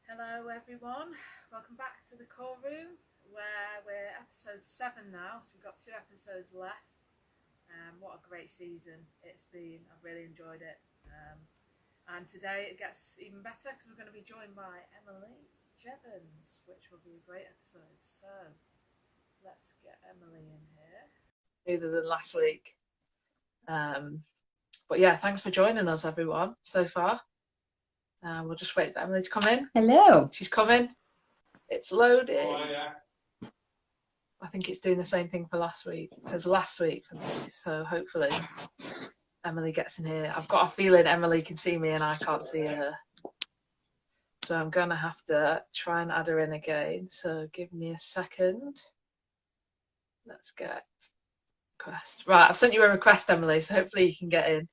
Hello everyone, welcome back to the call room where we're episode 7 now, so we've got 2 episodes left. What a great season it's been, I've really enjoyed it. And today it gets even better because we're going to be joined by Emily Jevons, which will be a great episode. So let's get Emily in here. Smoother than last week. But yeah, thanks for joining us everyone so far. We'll just wait for Emily to come in. Hello. She's coming. It's loading. Oh, yeah. I think it's doing the same thing for last week. It says last week for me. So hopefully Emily gets in here. I've got a feeling Emily can see me and I can't see her. So I'm going to have to try and add her in again. So give me a second. Let's get request. Right, I've sent you a request, Emily, so hopefully you can get in.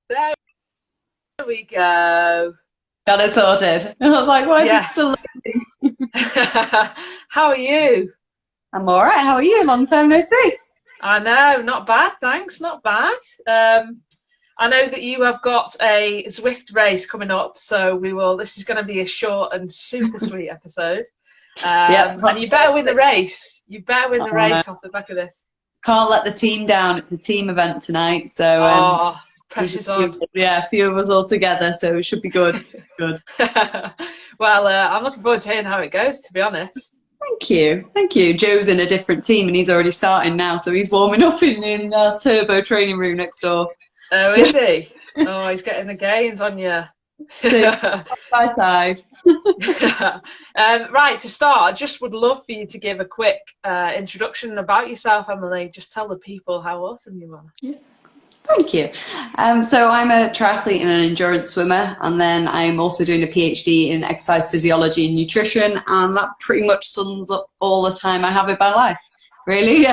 There we go. Got it sorted. I was like, why is it still loading? How are you? I'm all right. How are you? Long time no see. I know, not bad, thanks, not bad. I know that you have got a Zwift race coming up, so this is going to be a short and super sweet episode. Yep. And you better win the race. You better win the race off the back of this. Can't let the team down. It's a team event tonight, so pressure's on. Yeah, a few of us all together, so it should be good. Good. Well, I'm looking forward to hearing how it goes, to be honest. Thank you. Joe's in a different team and he's already starting now, so he's warming up in our turbo training room next door. Oh, is he? Oh, he's getting the gains on you. Side by side. Right, to start, I just would love for you to give a quick introduction about yourself, Emily. Just tell the people how awesome you are. Yes. Thank you. So I'm a triathlete and an endurance swimmer, and then I'm also doing a PhD in exercise physiology and nutrition, and that pretty much sums up all the time I have in my life, really.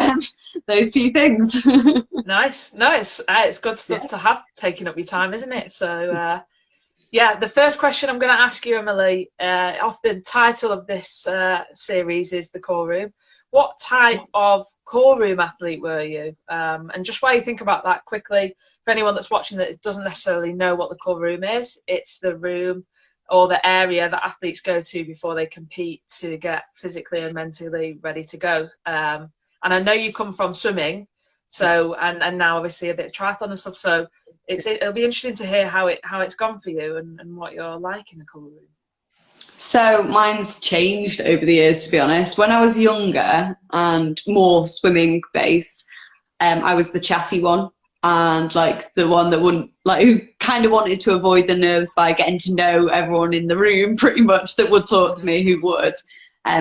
Those few things. Nice. It's good stuff to have taking up your time, isn't it? So, the first question I'm going to ask you, Emily, off the title of this series is The Core Room. What type of core room athlete were you? And just while you think about that quickly, for anyone that's watching that doesn't necessarily know what the core room is, it's the room or the area that athletes go to before they compete to get physically and mentally ready to go. And I know you come from swimming, so and now obviously a bit of triathlon and stuff. So it'll be interesting to hear how it's gone for you and what you're like in the core room. So mine's changed over the years, to be honest. When I was younger and more swimming based, I was the chatty one and like the one that who kind of wanted to avoid the nerves by getting to know everyone in the room pretty much that would talk to me, who would.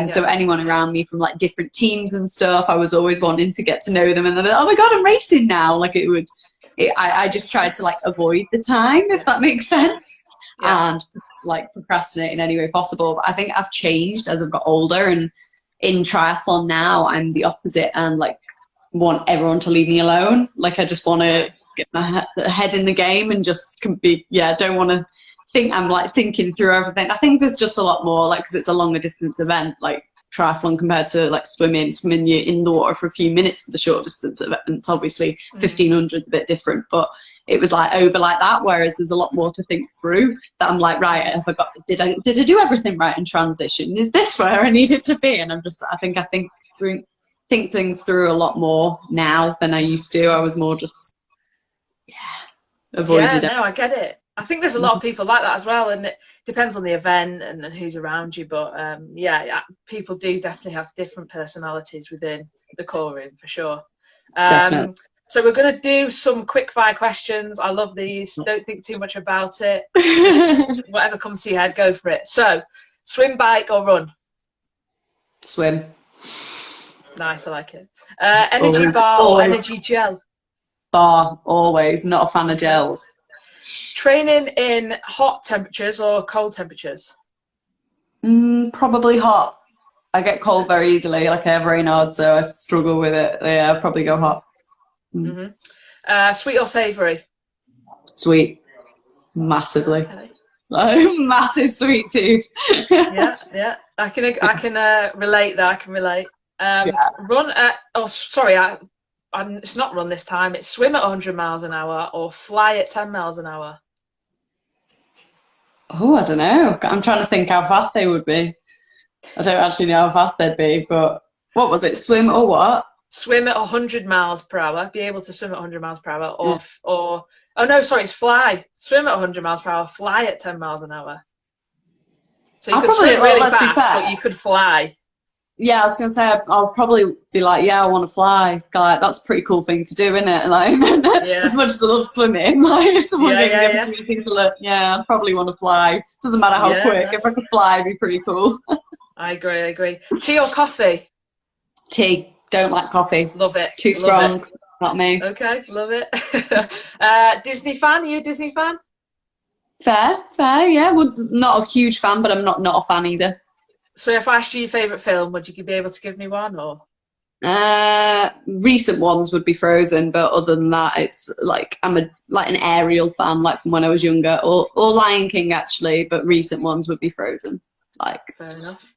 So anyone around me from like different teams and stuff, I was always wanting to get to know them, and then, oh my God, I'm racing now. Like I just tried to like avoid the time, if that makes sense. Yeah. And like procrastinate in any way possible. But I think I've changed as I've got older, and in triathlon now I'm the opposite and like want everyone to leave me alone. Like I just want to get my head in the game and just don't want to think I'm like thinking through everything. I think there's just a lot more, like, because it's a longer distance event, like triathlon compared to like swimming you're in the water for a few minutes for the short distance events. Obviously 1500 is a bit different, but it was like over like that, whereas there's a lot more to think through that I'm like, right, I forgot, did I do everything right in transition? Is this where I needed to be? And I think things through a lot more now than I used to. I was more just avoided it. No, I get it. I think there's a lot of people like that as well, and it depends on the event and who's around you, but people do definitely have different personalities within the core room for sure. So we're going to do some quick fire questions. I love these. Don't think too much about it. Just whatever comes to your head, go for it. So, swim, bike, or run? Swim. Nice, I like it. Energy bar or energy gel? Bar, always. Not a fan of gels. Training in hot temperatures or cold temperatures? Probably hot. I get cold very easily, like I have Raynaud, so I struggle with it. Yeah, I'll probably go hot. Sweet or savoury? Sweet. Massively. Okay. Massive sweet tooth. yeah. I can relate there. I can relate. Run at, it's not run this time. It's swim at 100 miles an hour or fly at 10 miles an hour. Oh, I don't know. I'm trying to think how fast they would be. I don't actually know how fast they'd be, but what was it? Swim or what? Swim at 100 miles per hour, be able to swim at 100 miles per hour, Yeah. or oh no, sorry, it's fly. Swim at 100 miles per hour, fly at 10 miles an hour. So you I'll could probably, swim well, really let's be fast, fair. but you could fly. Yeah, I was gonna say I'll probably be like, yeah, I want to fly. Like that's a pretty cool thing to do, isn't it? Like as Yeah, much as I love swimming, like if someone yeah, gave me the yeah, yeah, opportunity to look, yeah, I'd probably want to fly. Doesn't matter how yeah. quick. No, If I could fly, it'd be pretty cool. I agree. I agree. Tea or coffee? Tea. Don't like coffee. Love it. Too Love it. strong. Not me. Okay, love it. Disney fan? Are you a Disney fan? Fair, fair. Yeah, would not a huge fan, but I'm not a fan either. So if I asked you your favourite film, would you be able to give me one or? Recent ones would be Frozen, but other than that, it's like I'm a like an Ariel fan, like from when I was younger, or Lion King actually. But recent ones would be Frozen. Like Fair just enough.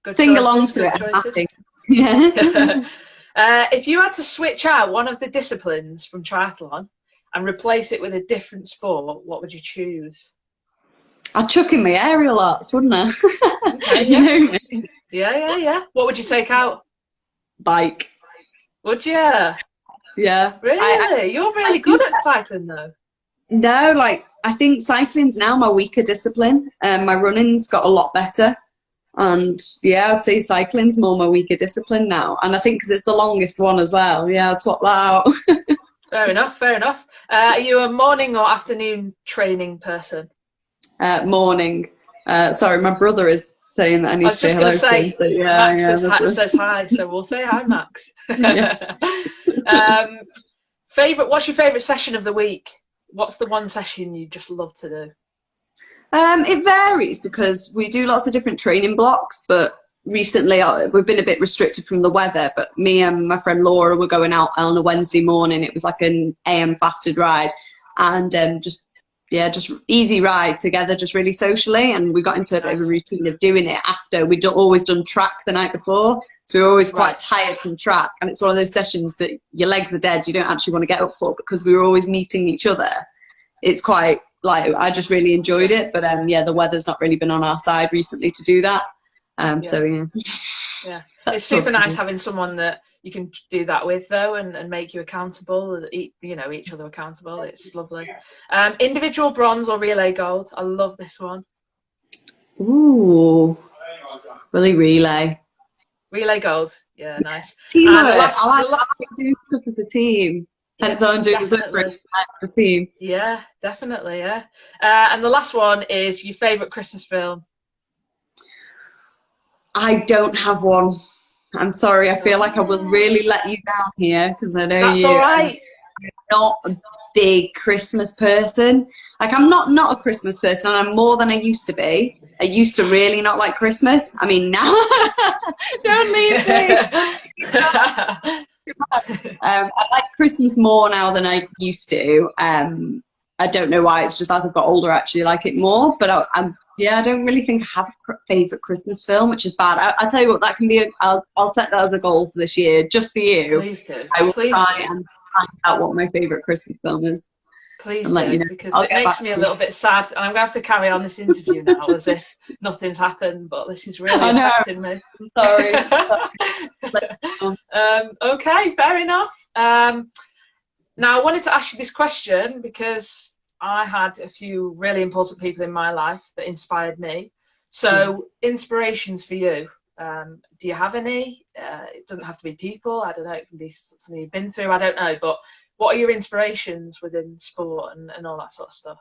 Good sing along choices. to Good it. I'm choices. happy. Yeah. If you had to switch out one of the disciplines from triathlon and replace it with a different sport, what would you choose? I'd chuck in my aerial arts, wouldn't I? Okay, You yeah. know me. Yeah, yeah, yeah. What would you take out? Bike. Would you? Yeah. Really? You're I really good think at cycling, though. no, like I think cycling's now my weaker discipline. My running's got a lot better. And yeah, I'd say cycling's more my weaker discipline now. And I think because it's the longest one as well. Yeah, I'd swap that out. Fair enough, fair enough. Are you a morning or afternoon training person? Morning. Sorry, my brother is saying that I I need to was say just going hello to to him. say, But yeah, Max yeah, says hi, so we'll say hi, Max. yeah. What's your favourite session of the week? What's the one session you just love to do? It varies because we do lots of different training blocks, but recently we've been a bit restricted from the weather. But me and my friend Laura were going out on a Wednesday morning. It was like an AM fasted ride, and just easy ride together, just really socially. And we got into a bit of a Nice. routine of doing it after we'd always done track the night before. So we were always quite Right. tired from track. And it's one of those sessions that your legs are dead, you don't actually want to get up for because we were always meeting each other. It's quite like I just really enjoyed it. But yeah, the weather's not really been on our side recently to do that. Yeah. So yeah, Yeah. It's that's super nice probably. having someone that you can do that with, though, and make you accountable, and each other accountable. It's lovely. Individual bronze or relay gold? I love this one. Ooh, really relay. Relay gold. Yeah, nice. And Teamwork. the last, I like doing stuff with the team. yeah, Hence, I'm doing different definitely. for the team. Yeah, definitely. Yeah. And the last one is your favourite Christmas film. I don't have one. I'm sorry. I feel like I will Oh, really let you down here because I know that's all you. I'm right. not a big Christmas person. Like I'm not a Christmas person. I'm more than I used to be. I used to really not like Christmas. I mean now, don't leave me. I like Christmas more now than I used to. I don't know why. It's just as I've got older, I actually like it more. But yeah, I don't really think I have a favorite Christmas film, which is bad. I'll tell you what, that can be. I'll set that as a goal for this year, just for you. Please do. I will Please try do. and find out what my favorite Christmas film is Please and let you do, know. because I'll it get makes back me a to you. little bit sad, and I'm going to have to carry on this interview now as if nothing's happened, but this is really I know. affecting me. I'm sorry. Okay, fair enough. Now, I wanted to ask you this question because I had a few really important people in my life that inspired me. So, inspirations for you. Do you have any? It doesn't have to be people. I don't know. It can be something you've been through. I don't know. But what are your inspirations within sport and all that sort of stuff?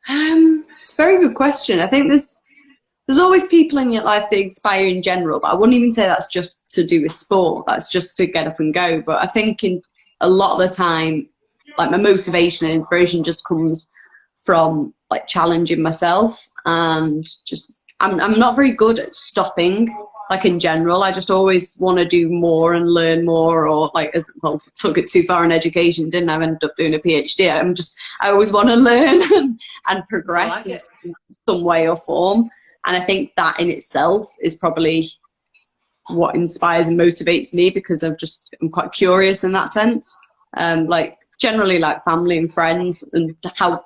It's a very good question. I think there's always people in your life that inspire in general, but I wouldn't even say that's just to do with sport. That's just to get up and go. But I think in a lot of the time, like my motivation and inspiration just comes from like challenging myself and just I'm not very good at stopping. Like in general, I just always want to do more and learn more, or like as well, took it too far in education, didn't I? I ended up doing a PhD. I always want to learn and I progress like in it. some way or form. And I think that in itself is probably what inspires and motivates me because I'm quite curious in that sense. Like generally like family and friends and how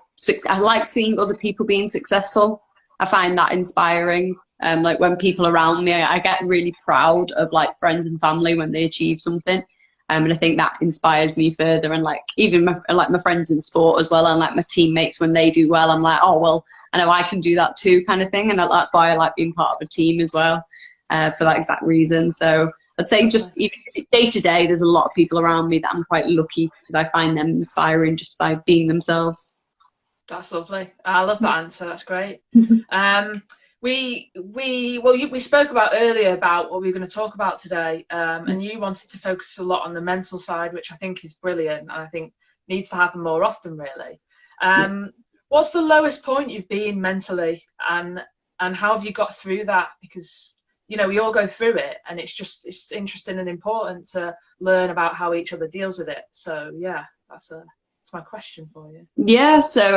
I like seeing other people being successful. I find that inspiring. Like when people around me, I get really proud of like friends and family when they achieve something. And I think that inspires me further. And like even my friends in sport as well, and like my teammates when they do well, I'm like, oh well, I know I can do that too, kind of thing. And that's why I like being part of a team as well, for that exact reason. So I'd say just even day to day, there's a lot of people around me that I'm quite lucky that I find them inspiring just by being themselves. That's lovely. I love that answer. That's great. We spoke about earlier about what we were going to talk about today, and you wanted to focus a lot on the mental side, which I think is brilliant, and I think needs to happen more often, really. What's the lowest point you've been mentally, and how have you got through that? Because we all go through it, and it's interesting and important to learn about how each other deals with it. So yeah, that's my question for you. Yeah, so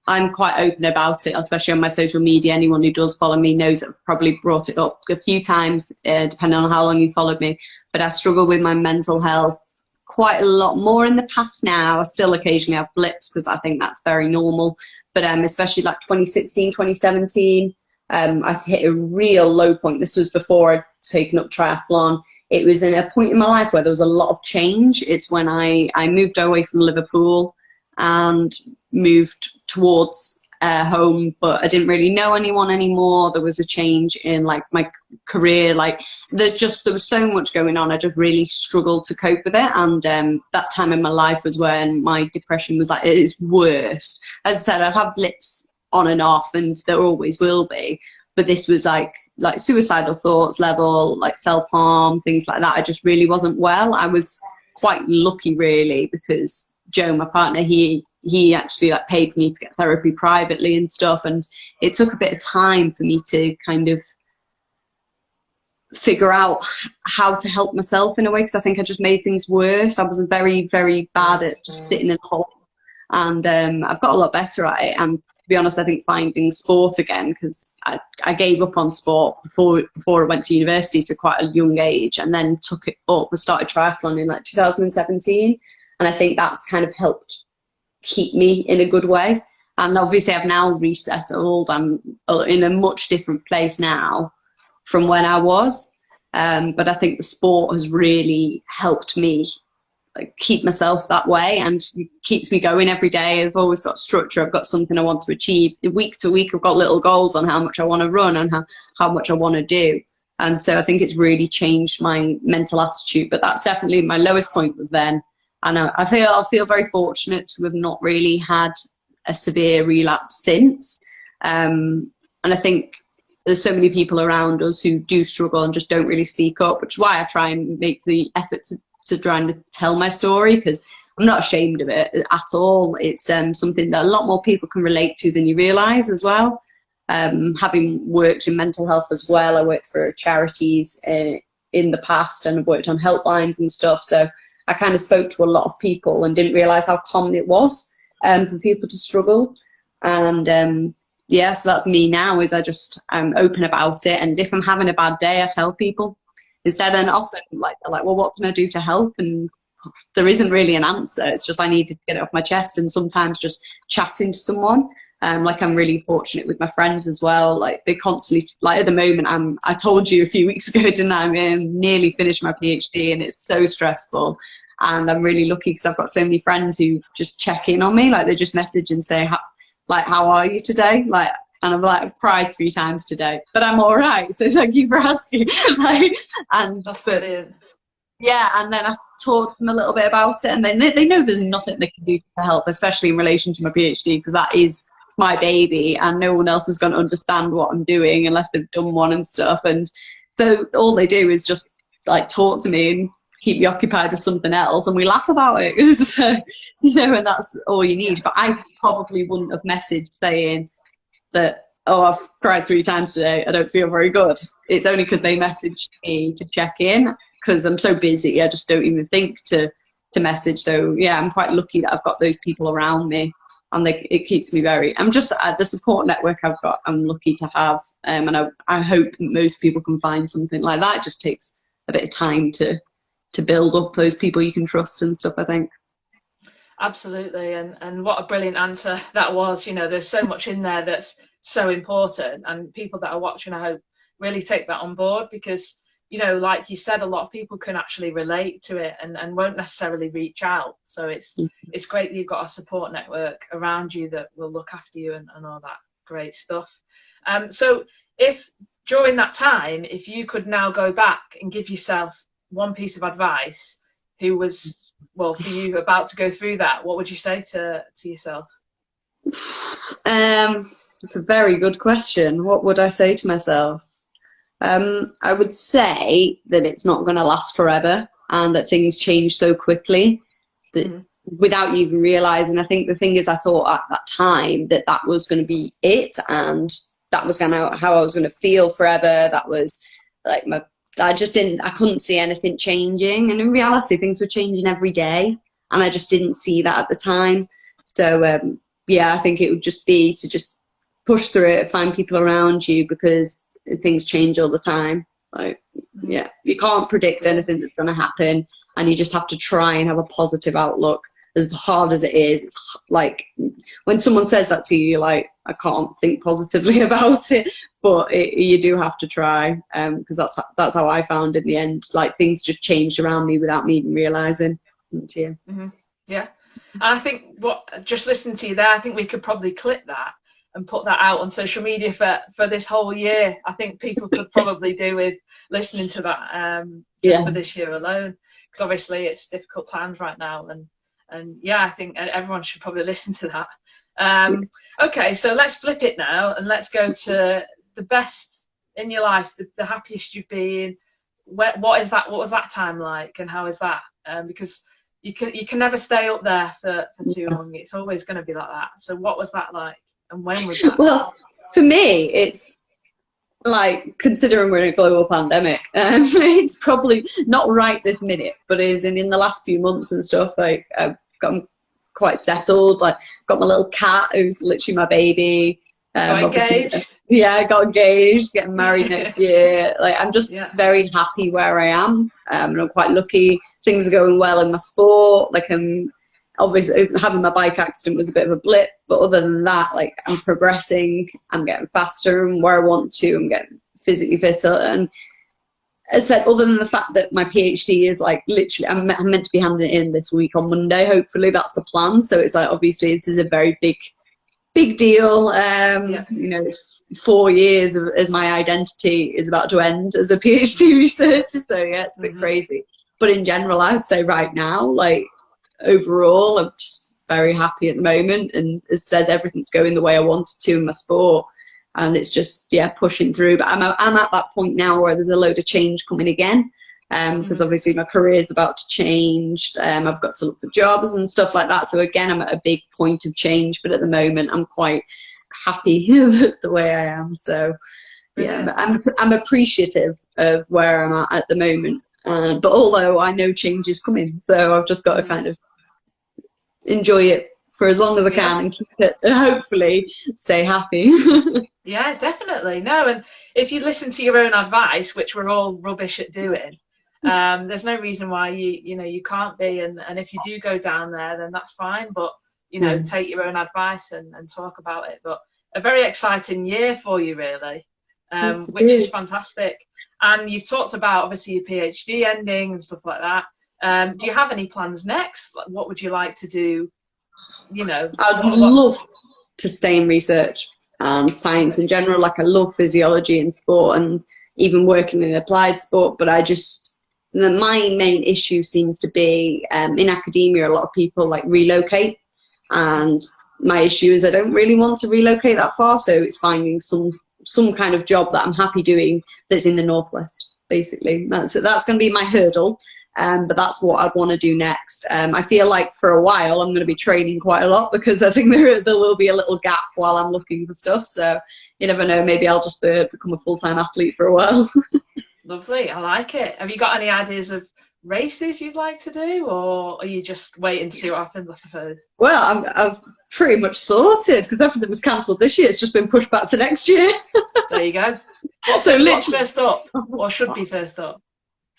I'm quite open about it, especially on my social media. Anyone who does follow me knows I've probably brought it up a few times, depending on how long you followed me. But I struggle with my mental health quite a lot more in the past now. I still occasionally have blips because I think that's very normal. But especially like 2016, 2017, I hit a real low point. This was before I'd taken up triathlon. It was in a point in my life where there was a lot of change. It's when I moved away from Liverpool and moved towards home, but I didn't really know anyone anymore. There was a change in like my career. Like there was so much going on. I just really struggled to cope with it. And that time in my life was when my depression was like at its worst. As I said, I'd have blips on and off, and there always will be. But this was like suicidal thoughts level, like self-harm, things like that. I just really wasn't well. I was quite lucky really, because Joe, my partner, he actually like paid for me to get therapy privately and stuff. And it took a bit of time for me to kind of figure out how to help myself in a way, because I think I just made things worse. I was very, very bad at just sitting in a hole. And I've got a lot better at it. And to be honest, I think finding sport again, because I gave up on sport before I went to university, so quite a young age, and then took it up and started triathlon in like 2017. And I think that's kind of helped keep me in a good way. And obviously I've now resettled. I'm in a much different place now from when I was. But I think the sport has really helped me like keep myself that way, and keeps me going every day. I've always got structure. I've got something I want to achieve. Week to week, I've got little goals on how much I want to run and how much I want to do. And so I think it's really changed my mental attitude. But that's definitely my lowest point was then. And I feel very fortunate to have not really had a severe relapse since. And I think there's so many people around us who do struggle and just don't really speak up, which is why I try and make the effort to try and tell my story, because I'm not ashamed of it at all. It's something that a lot more people can relate to than you realise as well. Having worked in mental health as well, I worked for charities in the past, and I've worked on helplines and stuff. So I kind of spoke to a lot of people and didn't realise how common it was for people to struggle. And yeah, so that's me now, is I'm open about it. And if I'm having a bad day, I tell people. Instead, and often like they're like, well, what can I do to help? And there isn't really an answer. It's just I needed to get it off my chest, and sometimes just chatting to someone. Like I'm really fortunate with my friends as well. Like they constantly, like at the moment, I told you a few weeks ago, didn't I? I'm nearly finished my PhD, and it's so stressful. And I'm really lucky because I've got so many friends who just check in on me. Like they just message and say, how are you today? Like. And I'm like, I've cried 3 times today, but I'm all right. So thank you for asking. And that's brilliant. Yeah, and then I talked to them a little bit about it, and then they know there's nothing they can do to help, especially in relation to my PhD, because that is my baby, and no one else is going to understand what I'm doing unless they've done one and stuff. And so all they do is just like talk to me and keep me occupied with something else, and we laugh about it. So, and that's all you need. But I probably wouldn't have messaged saying that, oh, I've cried 3 times today, I don't feel very good. It's only because they messaged me to check in, because I'm so busy, I just don't even think to message. So yeah, I'm quite lucky that I've got those people around me, and it keeps me I'm just the support network I've got, I'm lucky to have. And I hope most people can find something like that. It just takes a bit of time to build up those people you can trust and stuff, I think. Absolutely, and what a brilliant answer that was. You know, there's so much in there that's so important, and people that are watching, I hope, really take that on board because, you know, like you said, a lot of people can actually relate to it and won't necessarily reach out. So it's great that you've got a support network around you that will look after you and all that great stuff. So if during that time, if you could now go back and give yourself one piece of advice who was, well, for you about to go through that, what would you say to yourself? It's a very good question. What would I say to myself? I would say that it's not going to last forever and that things change so quickly that without you even realizing. I think the thing is, I thought at that time that that was going to be it and that was how I was going to feel forever. That was like I couldn't see anything changing. And in reality, things were changing every day. And I just didn't see that at the time. So, yeah, I think it would just be to just push through it, find people around you because things change all the time. Like, yeah, you can't predict anything that's going to happen. And you just have to try and have a positive outlook. As hard as it is, it's like when someone says that to you, you're like, I can't think positively about it. But you do have to try, because that's how I found in the end. Like things just changed around me without me even realizing. Yeah. Yeah, and I think just listening to you there, I think we could probably clip that and put that out on social media for this whole year. I think people could probably do with listening to that just for this year alone, because obviously it's difficult times right now, and yeah, I think everyone should probably listen to that. Okay, so let's flip it now and let's go to the best in your life, the happiest you've been. What was that time like, and how is that? Because you can never stay up there for too long. It's always going to be like that. So what was that like, and when was that? Well, for me, it's like, considering we're in a global pandemic, it's probably not right this minute, but is in the last few months and stuff. Like I've gotten quite settled. Like got my little cat who's literally my baby. Got engaged. Yeah, I got engaged, getting married next year. Like I'm just very happy where I am. And I'm quite lucky. Things are going well in my sport. Like obviously having my bike accident was a bit of a blip, but other than that, like I'm progressing, I'm getting faster and where I want to, I'm getting physically fitter. And as I said, other than the fact that my PhD is like literally, I'm meant to be handing it in this week on Monday. Hopefully that's the plan. So it's like, obviously this is a very big deal. You know, 4 years as my identity is about to end as a PhD researcher. So yeah, it's a bit crazy. But in general, I would say right now, like overall, I'm just very happy at the moment. And as I said, everything's going the way I wanted to in my sport. And it's just, yeah, pushing through. But I'm at that point now where there's a load of change coming again. Because obviously my career is about to change. I've got to look for jobs and stuff like that. So again, I'm at a big point of change. But at the moment, I'm quite happy the way I am. So yeah, but I'm appreciative of where I'm at the moment. But although I know change is coming, so I've just got to kind of enjoy it for as long as I can and keep it, hopefully stay happy. Yeah, definitely. No, and if you listen to your own advice, which we're all rubbish at doing, there's no reason why you can't be. And if you do go down there, then that's fine. But take your own advice and talk about it. But a very exciting year for you, really, which is fantastic. And you've talked about obviously your PhD ending and stuff like that. Do you have any plans next? Like, what would you like to do? I'd love to stay in research and science in general. Like I love physiology and sport and even working in applied sport, but my main issue seems to be in academia, a lot of people like relocate, and my issue is I don't really want to relocate that far, so it's finding some kind of job that I'm happy doing that's in the Northwest, basically. That's going to be my hurdle. But that's what I'd want to do next. I feel like for a while I'm going to be training quite a lot because I think there will be a little gap while I'm looking for stuff. So you never know, maybe I'll just become a full-time athlete for a while. Lovely, I like it. Have you got any ideas of races you'd like to do, or are you just waiting to see what happens, I suppose? Well, I've pretty much sorted because everything was cancelled this year. It's just been pushed back to next year. There you go. What's first up, or should be first up?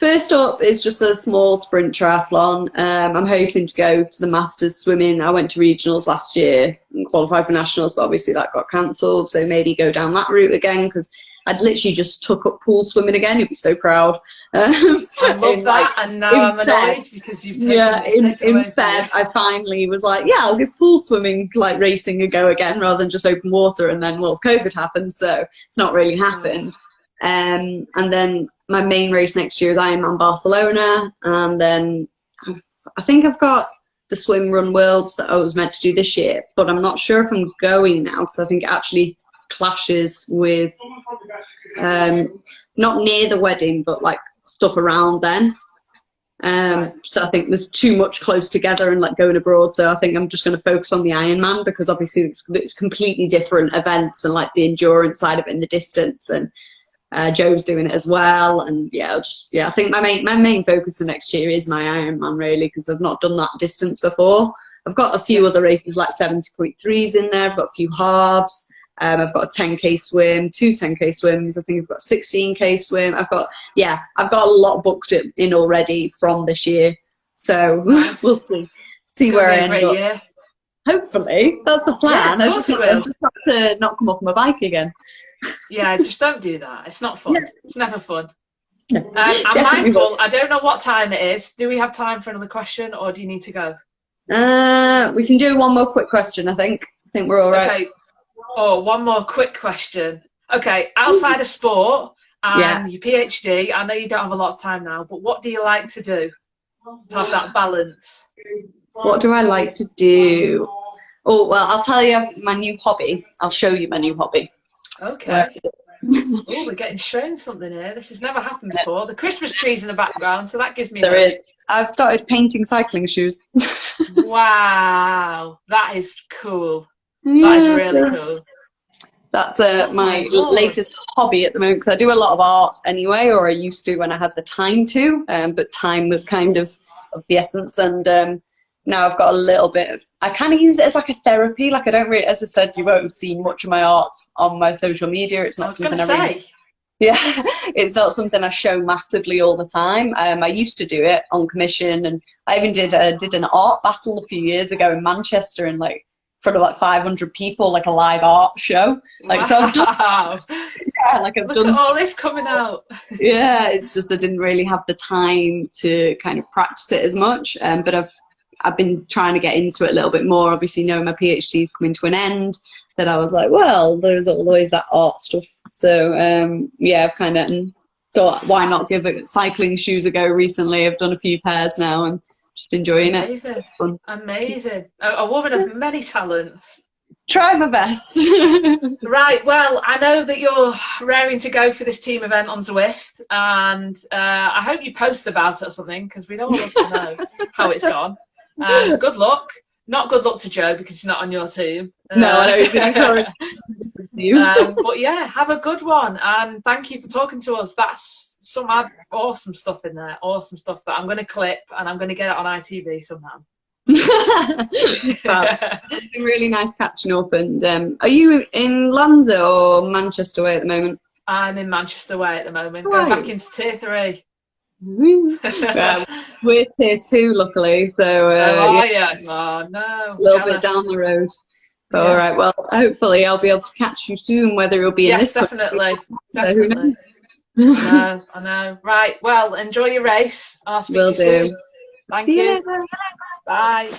First up is just a small sprint triathlon. I'm hoping to go to the Masters swimming. I went to regionals last year and qualified for nationals, but obviously that got cancelled. So maybe go down that route again, because I'd literally just took up pool swimming again. You'd be so proud. I love that, and now I'm annoyed because you've taken in away from Feb, me. I finally was like, yeah, I'll give pool swimming, like racing, a go again rather than just open water. And then, well, COVID happened, so it's not really happened. And then my main race next year is Ironman Barcelona, and then I think I've got the Swim Run Worlds that I was meant to do this year, but I'm not sure if I'm going now because I think it actually clashes with not near the wedding, but like stuff around then. So I think there's too much close together and like going abroad. So I think I'm just going to focus on the Ironman because obviously it's completely different events and like the endurance side of it and the distance, and Joe's doing it as well. And I think my main focus for next year is my Ironman really, because I've not done that distance before. I've got a few other races like 70.3s in there. I've got a few halves. I've got a 10k swim, 10k swims. I think I've got a 16k swim. I've got a lot booked in already from this year. So we'll see where I end up. Year. Hopefully, that's the plan. Yeah, I just have to not come off my bike again. Yeah, just don't do that. It's not fun. Yeah. It's never fun. Yeah. I'm mindful. I don't know what time it is. Do we have time for another question, or do you need to go? We can do one more quick question. I think we're all right. Okay. Oh, one more quick question. Okay, outside of sport and your PhD, I know you don't have a lot of time now, but what do you like to do to have that balance? What do I like to do? Oh, well, I'll tell you my new hobby. I'll show you my new hobby. Okay. Oh, we're getting shown something here. This has never happened before. The Christmas tree's in the background, so that gives me There is. I've started painting cycling shoes. Wow, that is cool. That is really cool. That's my latest hobby at the moment, because I do a lot of art anyway, or I used to when I had the time to, but time was kind of the essence, and now I've got a little bit of, I kind of use it as like a therapy. Like I don't really, as I said, you won't have seen much of my art on my social media. It's not something it's not something I show massively all the time. I used to do it on commission, and I even did an art battle a few years ago in Manchester, and like in front of like 500 people, like a live art show. Like wow. So I've done, Look at all this coming out. Yeah, it's just I didn't really have the time to kind of practice it as much, but I've been trying to get into it a little bit more. Obviously, knowing my PhD is coming to an end, that I was like, well, there's always that art stuff. So I've kind of thought, why not give cycling shoes a go recently? I've done a few pairs now and just enjoying it. Amazing. A woman of many talents. Try my best. Right, well, I know that you're raring to go for this team event on Zwift, and I hope you post about it or something, because we'd all love to know how it's gone. Good luck. Not good luck to Joe, because he's not on your team. No, I know he's been but yeah, have a good one, and thank you for talking to us. That's some awesome stuff in there. Awesome stuff that I'm going to clip, and I'm going to get it on ITV somehow. It's been really nice catching up. And are you in Lanza or Manchester way at the moment? I'm in Manchester way at the moment. Going back into tier 3. We're tier 2, luckily. So oh no, a little bit down the road. But all right, well, hopefully I'll be able to catch you soon, whether it'll be in this definitely. Definitely. No, I know. Right, well, enjoy your race. I'll speak to you soon. Thank you. Bye.